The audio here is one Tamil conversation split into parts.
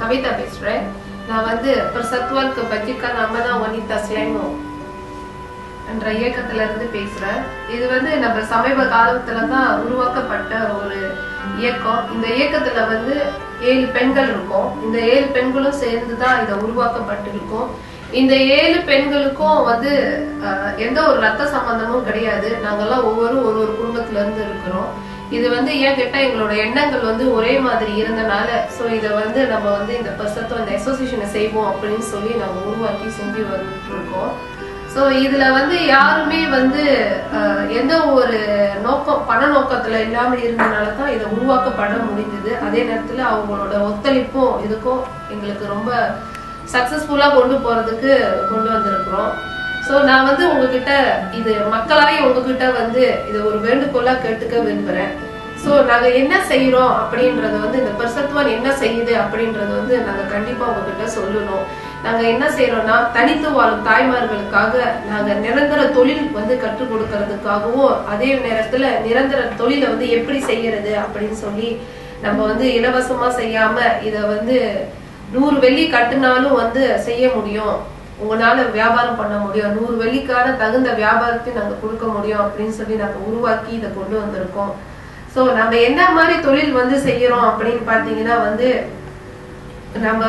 Navita பேசுறேன். நான் வந்து persatuan kebajikan amanah wanita Selangor என்ற இயக்கத்துல இருந்து பேசுறேன். இது வந்து நம்ம சமீப காலத்துல தான் உருவாக்கப்பட்ட ஒரு இயக்கம். இந்த இயக்கத்துல வந்து 7 பெண்கள் இருக்கும். இந்த 7 பெண்களும் சேர்ந்து தான் இதை உருவாக்கப்பட்டிருக்கும். இந்த 7 பெண்களுக்கும் வந்து எந்த ஒரு ரத்த சம்பந்தமும் கிடையாது. நாங்கெல்லாம் ஒரு குடும்பத்துல இருந்து இருக்கிறோம். இது வந்து ஏன் கேட்டா எங்களோட எண்ணங்கள் வந்து ஒரே மாதிரி இருந்தனால சோ இதை வந்து நம்ம வந்து இந்த பர்சத்துவ இந்த அசோசியேஷனை செய்வோம் அப்படின்னு சொல்லி நாங்க உருவாக்கி செஞ்சு வந்துட்டு இருக்கோம். சோ இதுல வந்து யாருமே வந்து எந்த ஒரு நோக்கம் பண நோக்கத்துல இல்லாம இருந்தனாலதான் இதை உருவாக்கப்பட முடிஞ்சது. அதே நேரத்துல அவங்களோட ஒத்துழைப்பும் இதுக்கும் எங்களுக்கு ரொம்ப சக்சஸ்ஃபுல்லா கொண்டு போறதுக்கு கொண்டு வந்திருக்கிறோம். சோ நான் வந்து உங்ககிட்ட இது மக்களாய் உங்ககிட்ட வந்து இதை ஒரு வேண்டுகோளா கேட்டுக்க விரும்புறேன். சோ நாங்க என்ன செய்யறோம் அப்படின்றத வந்து இந்த பர்சத்துவன் என்ன செய்யுது அப்படின்றத வந்து நாங்க கண்டிப்பா உங்ககிட்ட சொல்லணும். நாங்க என்ன செய்யறோம்னா தனித்து வாழும் தாய்மார்களுக்காக நாங்க நிரந்தர தொழில் வந்து கற்றுக் கொடுக்கறதுக்காகவும் அதே நேரத்துல நிரந்தர தொழிலை வந்து எப்படி செய்யறது அப்படின்னு சொல்லி நம்ம வந்து இலவசமா செய்யாம இத வந்து 100 வெள்ளி கட்டுனாலும் வந்து செய்ய முடியும், உங்களால வியாபாரம் பண்ண முடியும், 100 வெள்ளிக்கான தகுந்த வியாபாரத்தை நாங்க கொடுக்க முடியும் அப்படின்னு சொல்லி நாங்க உருவாக்கி இதை கொண்டு வந்திருக்கோம். சோ நம்ம என்ன மாதிரி தொழில் வந்து செய்யறோம் அப்படின்னு பாத்தீங்கன்னா வந்து நம்ம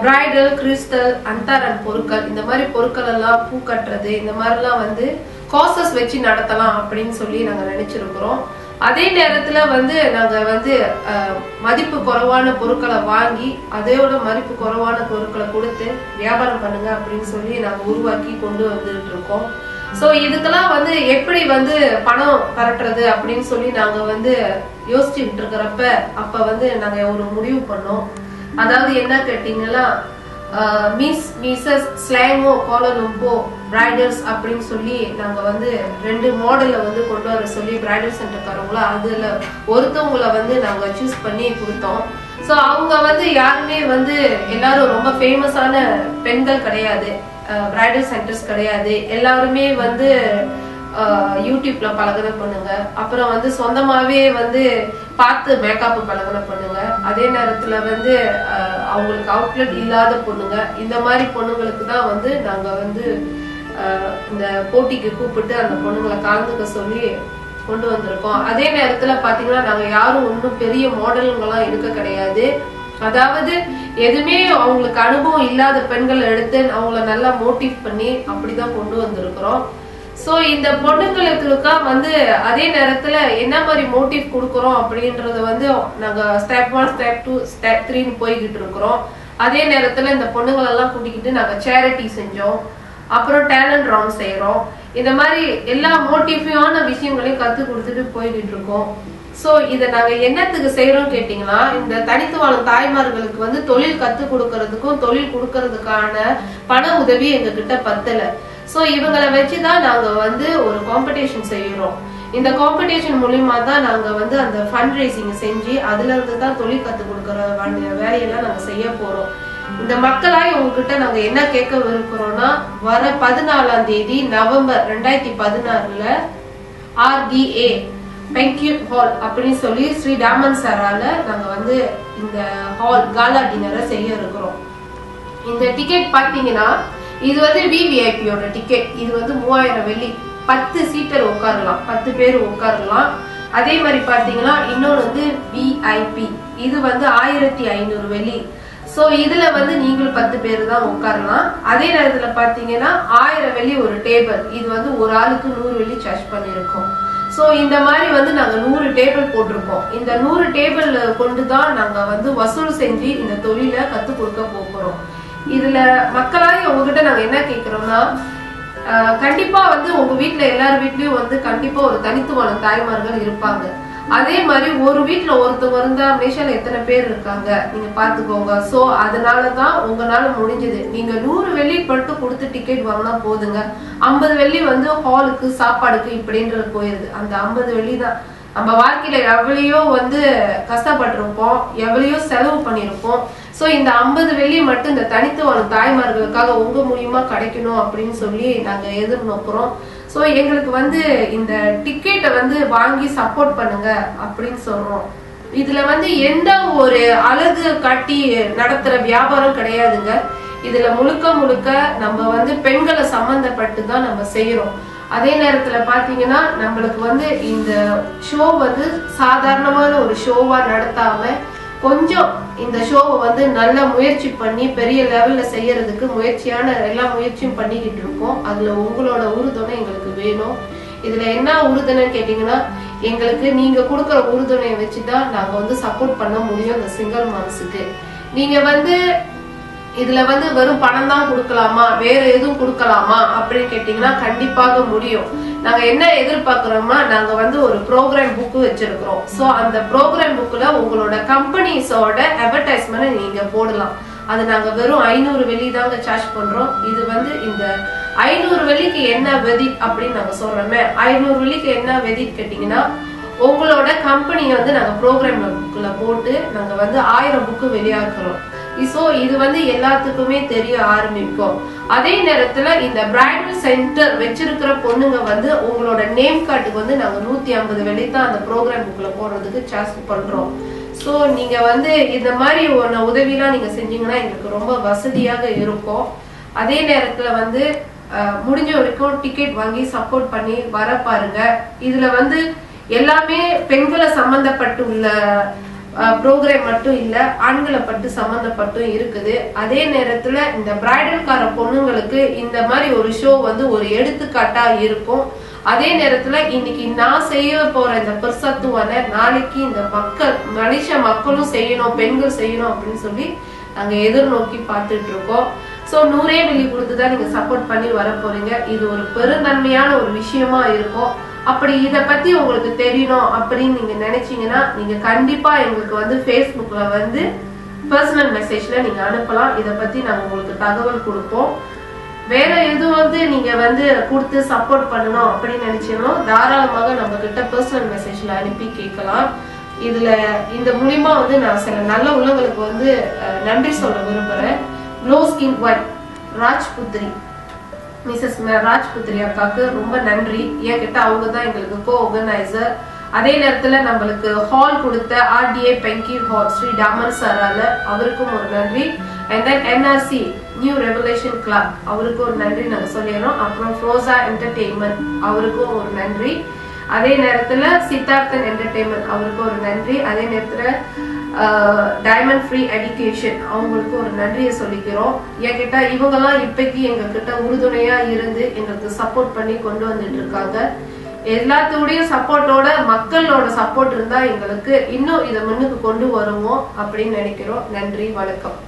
பிரைடல் கிறிஸ்டல் அந்தாரன் பொருட்கள் இந்த மாதிரி பொருட்கள் எல்லாம் பூ கட்டுறது இந்த மாதிரிலாம் வந்து கோர்சஸ் வச்சு நடத்தலாம் அப்படின்னு சொல்லி நாங்க நினைச்சிருக்கிறோம். அதே நேரத்துல வந்து நாங்க வந்து மதிப்பு குறைவான பொருட்களை வாங்கி அதோட மதிப்பு குறைவான பொருட்களை கொடுத்து வியாபாரம் பண்ணுங்க அப்படின்னு சொல்லி நாங்க உருவாக்கி கொண்டு வந்துட்டு இருக்கோம். சோ இதுக்கெல்லாம் வந்து எப்படி வந்து பணம் பரட்டுறது அப்படின்னு சொல்லி நாங்க வந்து யோசிச்சுட்டு இருக்கிறப்ப அப்ப வந்து நாங்க ஒரு முடிவு பண்ணோம். அதாவது என்ன கேட்டீங்கன்னா மிஸ்ஸஸ் ஸ்லாங்கோ கோலலும்போ பிரைடல்ஸ் அப்படின்னு சொல்லி நாங்க வந்து 2 மாடல்ல வந்து கொண்டு வர சொல்லி பிரைடல் சென்டர்காரங்களா அதுல ஒருத்தவங்களை வந்து நாங்க சூஸ் பண்ணி கொடுத்தோம். சோ அவங்க வந்து யாருமே வந்து எல்லாரும் ரொம்ப ஃபேமஸான பெண்கள் கிடையாது, பிரைடல் சென்டர்ஸ் கிடையாது. எல்லாருமே வந்து யூடியூப்ல பழகுன பண்ணுங்க, அப்புறம் வந்து சொந்தமாவே வந்து பார்த்து மேக்கப் பழகுன பண்ணுங்க, அதே நேரத்துல வந்து அவங்களுக்கு அவுட்லெட் இல்லாத பொண்ணுங்க, இந்த மாதிரி பொண்ணுங்களுக்கு தான் வந்து நாங்க வந்து இந்த போட்டிக்கு கூப்பிட்டு அந்த பொண்ணுங்களை கலந்துக்க சொல்லி கொண்டு வந்திருக்கோம். அதே நேரத்துல பாத்தீங்கன்னா நாங்க யாரும் ஒன்றும் பெரிய மாடலுங்கெல்லாம் இருக்க கிடையாது. அதாவது எதுவுமே அவங்களுக்கு அனுபவம் இல்லாத பெண்களை எடுத்து அவங்கள நல்லா மோட்டிவ் பண்ணி அப்படிதான் கொண்டு வந்திருக்கிறோம். சோ இந்த பொண்ணுங்களுக்கா வந்து அதே நேரத்துல என்ன மாதிரி மோட்டிவ் கொடுக்கறோம் அப்படின்றத வந்து நாங்க ஸ்டெப் 1 ஸ்டெப் 2 ஸ்டெப் 3 போய்கிட்டு இருக்கிறோம். அதே நேரத்துல இந்த பொண்ணுங்களை எல்லாம் கூட்டிக்கிட்டு நாங்க சேரிட்டி செஞ்சோம், அப்புறம் டேலண்ட் ரவுண்ட் செய்யறோம். இந்த மாதிரி எல்லா மோட்டிவான விஷயங்களையும் கத்து கொடுத்துட்டு போய்கிட்டு இருக்கோம். சோ இத நாங்க என்னத்துக்கு செய்யறோம் கேட்டீங்கன்னா இந்த தனித்து வாழும் தாய்மார்களுக்கு வந்து தொழில் கத்து கொடுக்கறதுக்கும் தொழில் கொடுக்கறதுக்கான பண உதவி எங்க கிட்ட பத்தல. சோ இவங்களை வச்சுதான் நாங்க வந்து ஒரு காம்படிஷன் செய்யறோம். இந்த காம்படிஷன் மூலியமா தான் நாங்க வந்து அந்த ஃபண்ட் ரைசிங் செஞ்சு அதுல இருந்து தான் தொழில் கத்து கொடுக்கற வேலையெல்லாம் நாங்க செய்ய போறோம். இந்த மக்களாய் உங்ககிட்ட நாங்க என்ன கேட்க விரும்புறோம்னா வர 14ஆம் தேதி நவம்பர் 2016 RDA பெங்க்யூட் ஹால் அப்படின்னு சொல்லி ஸ்ரீ டாமன் சாரால நாங்க வந்து இந்த ஹால் காலா டின்னரை செய்ய இருக்கிறோம். இந்த டிக்கெட் பாத்தீங்கன்னா இது வந்து விவிஐபியோட டிக்கெட். இது வந்து 3000 வெள்ளி, 10 சீட்டர் உட்காரலாம், 10 பேர் உட்காரலாம். அதே மாதிரி பாத்தீங்கன்னா இன்னொன்று வந்து விஐபி, இது வந்து 1500 வெள்ளி. சோ இதுல வந்து நீங்களும் 10 பேர் தான் உட்காரலாம். அதே நேரத்துல பாத்தீங்கன்னா 1000 வெள்ளி ஒரு டேபிள், இது வந்து ஒரு ஆளுக்கு 100 வெள்ளி சார்ஜ் பண்ணிருக்கோம். சோ இந்த மாதிரி வந்து நாங்க 100 டேபிள் போட்டிருக்கோம். இந்த 100 டேபிள் கொண்டுதான் நாங்க வந்து வசூல் செஞ்சு இந்த தொழிலை கத்து கொடுக்க போறோம். இதுல மக்களாய் உங்ககிட்ட நாங்க என்ன கேக்குறோம்னா கண்டிப்பா வந்து உங்க வீட்டுல எல்லார் வீட்லயும் வந்து கண்டிப்பா ஒரு தனித்து வாழும் தாய்மார்கள் இருப்பாங்க. அதே மாதிரி ஒரு வீட்டுல ஒருத்தவங்க இருந்தா மேஷால எத்தனை பேர் இருக்காங்க நீங்க பாத்துக்கோங்க. சோ அதனாலதான் உங்களால முடிஞ்சது நீங்க 100 வெள்ளி மட்டும் கொடுத்து டிக்கெட் வாங்கினா போதுங்க. 50 வெள்ளி வந்து ஹாலுக்கு சாப்பாடுக்கு இப்படின்றது போயிருது. அந்த 50 வெள்ளி தான் நம்ம வாழ்க்கையில எவ்வளையோ வந்து கஷ்டப்பட்டிருப்போம், எவ்வளையோ செலவு பண்ணிருப்போம். சோ இந்த 50 வெள்ளி மட்டும் இந்த தனித்து வாழும் தாய்மார்களுக்காக உங்க மூலியமா கிடைக்கணும் அப்படின்னு சொல்லி நாங்க எதிர்நோக்குறோம். சோ எங்களுக்கு வந்து இந்த டிக்கெட்டை வந்து வாங்கி சப்போர்ட் பண்ணுங்க அப்படின்னு சொல்றோம். இதுல வந்து எந்த ஒரு அழகு காட்டி நடத்துற வியாபாரம் கிடையாதுங்க. இதுல முழுக்க முழுக்க நம்ம வந்து பெண்களை சம்பந்தப்பட்டு தான் நம்ம செய்யறோம். அதே நேரத்துல பாத்தீங்கன்னா நம்மளுக்கு வந்து இந்த ஷோ வந்து சாதாரணமான ஒரு ஷோவா நடத்தாம கொஞ்சம் இந்த ஷோவை வந்து நல்லா முயற்சி பண்ணி பெரிய லெவல்ல செய்யறதுக்கு எல்லா முயற்சியும் பண்ணிக்கிட்டு இருக்கோம். அதுல உங்களோட உறுதுணை எங்களுக்கு வேணும். இதுல என்ன உறுதுணைன்னு கேட்டீங்கன்னா, எங்களுக்கு நீங்க கொடுக்கற உறுதுணையை வச்சுதான் நாங்க வந்து சப்போர்ட் பண்ண முடியும் இந்த சிங்கிள் மாம்ஸுக்கு. நீங்க வந்து இதுல வந்து வெறும் பணம் தான் கொடுக்கலாமா, வேற எதுவும் கொடுக்கலாமா அப்படின்னு கேட்டீங்கன்னா கண்டிப்பாக முடியும். நாங்க என்ன எதிர்பார்க்கிறோம்னா, நாங்க வந்து ஒரு ப்ரோக்ராம் புக் வச்சிருக்கிறோம். சோ அந்த ப்ரோக்ராம் புக்ல உங்களோட கம்பெனிஸோட அட்வர்டைஸ்மெண்ட் நீங்க போடலாம். அது நாங்க வெறும் 500 வெள்ளி தாங்க சார்ஜ் பண்றோம். இது வந்து இந்த 500 வெள்ளிக்கு என்ன வெதி அப்படின்னு நாங்க சொல்றோமே, 500 வெள்ளிக்கு என்ன வெதி கேட்டீங்கன்னா, உங்களோட கம்பெனியை வந்து நாங்க ப்ரோக்ராம் புக்ல போட்டு நாங்க வந்து 1000 புக்கு வெளியாக்குறோம். சோ இது வந்து எல்லாத்துக்குமே தெரிய ஆரம்பிக்கும். அதே நேரத்துல இந்த பிரைடல் சென்டர் வச்சிருக்கிற பொண்ணுங்க வந்து உங்களோட நேம் கார்டுக்கு வந்து நாங்க 150 வெள்ளி தான் அந்த ப்ரோக்ராம் புக்ல போடுறதுக்கு சார்ஜ் பண்றோம். சோ நீங்க வந்து இந்த மாதிரி ஒரு உதவியெல்லாம் நீங்க செஞ்சீங்கன்னா எங்களுக்கு ரொம்ப வசதியாக இருக்கும். அதே நேரத்துல வந்து முடிஞ்ச வரைக்கும் டிக்கெட் வாங்கி சப்போர்ட் பண்ணி வர பாருங்க. இதுல வந்து எல்லாமே பெண்களை சம்பந்தப்பட்டு உள்ள ப்ரோக்ராம் மட்டும் இல்ல, ஆண்களை பட்டு சம்பந்தப்பட்டும் இருக்குது. அதே நேரத்துல இந்த பிரைடல்கார பொண்ணுங்களுக்கு இந்த மாதிரி ஒரு ஷோ வந்து ஒரு எடுத்துக்காட்டா இருக்கும். அதே நேரத்துல இன்னைக்கு நான் செய்ய போற இந்த பிரசத்துவனை நாளைக்கு இந்த மனுஷ மக்களும் செய்யணும், பெண்கள் செய்யணும் அப்படின்னு சொல்லி நாங்க எதிர்நோக்கி பார்த்துட்டு இருக்கோம். சோ 100 வெள்ளி கொடுத்துதான் நீங்க சப்போர்ட் பண்ணி வர போறீங்க. இது ஒரு பெருந்தன்மையான ஒரு விஷயமா இருக்கும். அப்படி இத பத்தி உங்களுக்கு தெரியணும் அப்படின்னு நீங்க நினைச்சீங்கன்னா நீங்க கண்டிப்பா எங்களுக்கு வந்து Facebookல வந்து பர்சனல் மெசேஜ்ல நீங்க அனுப்பலாம். இத பத்தி நாங்க உங்களுக்கு தகவல் கொடுப்போம். வேற எதுவும் வந்து நீங்க வந்து கொடுத்து சப்போர்ட் பண்ணணும் அப்படின்னு நினைச்சீங்கன்னா தாராளமாக நம்ம கிட்ட பர்சனல் மெசேஜ்ல அனுப்பி கேட்கலாம். இதுல இந்த மூலியமா வந்து நான் சில நல்ல உள்ளங்களுக்கு வந்து நன்றி சொல்ல விரும்புறேன். க்ளோ ஸ்கின் ஒயிட் ராஜ்புத்ரி மிஸ்ஸஸ் ராஜ்புத்ரி அக்காக்கு ரொம்ப நன்றி. என்கிட்ட அவங்க தான் எங்களுக்கு கோ ஆர்கனைசர். அதே நேரத்துல நம்மளுக்கு ஹால் கொடுத்த RDA பெங்கி ஹால் ஸ்ரீ டாமன் சாரால அவருக்கும் ஒரு நன்றி. And then NRC new revelation club அவருக்கும் ஒரு நன்றி நாங்க சொல்லிடுறோம். அப்புறம் ஃப்ரோசா என்டர்டெயின்மெண்ட் அவருக்கும் ஒரு நன்றி. அதே நேரத்துல சித்தார்த்தன் என்டர்டெயின்மெண்ட் அவருக்கும் ஒரு நன்றி. அதே நேரத்துல டைமண்ட் ஃப்ரீ எஜுகேஷன் அவங்களுக்கு ஒரு நன்றியை சொல்லிக்கிறோம். என்கிட்ட இவங்கெல்லாம் இப்பைக்கு எங்க கிட்ட உறுதுணையா இருந்து எங்களுக்கு சப்போர்ட் பண்ணி கொண்டு வந்துட்டு இருக்காங்க. எல்லாத்தோடைய சப்போர்ட்டோட மக்களோட சப்போர்ட் இருந்தா எங்களுக்கு இன்னும் இதை முன்னுக்கு கொண்டு வருவோம் அப்படின்னு நினைக்கிறோம். நன்றி, வணக்கம்.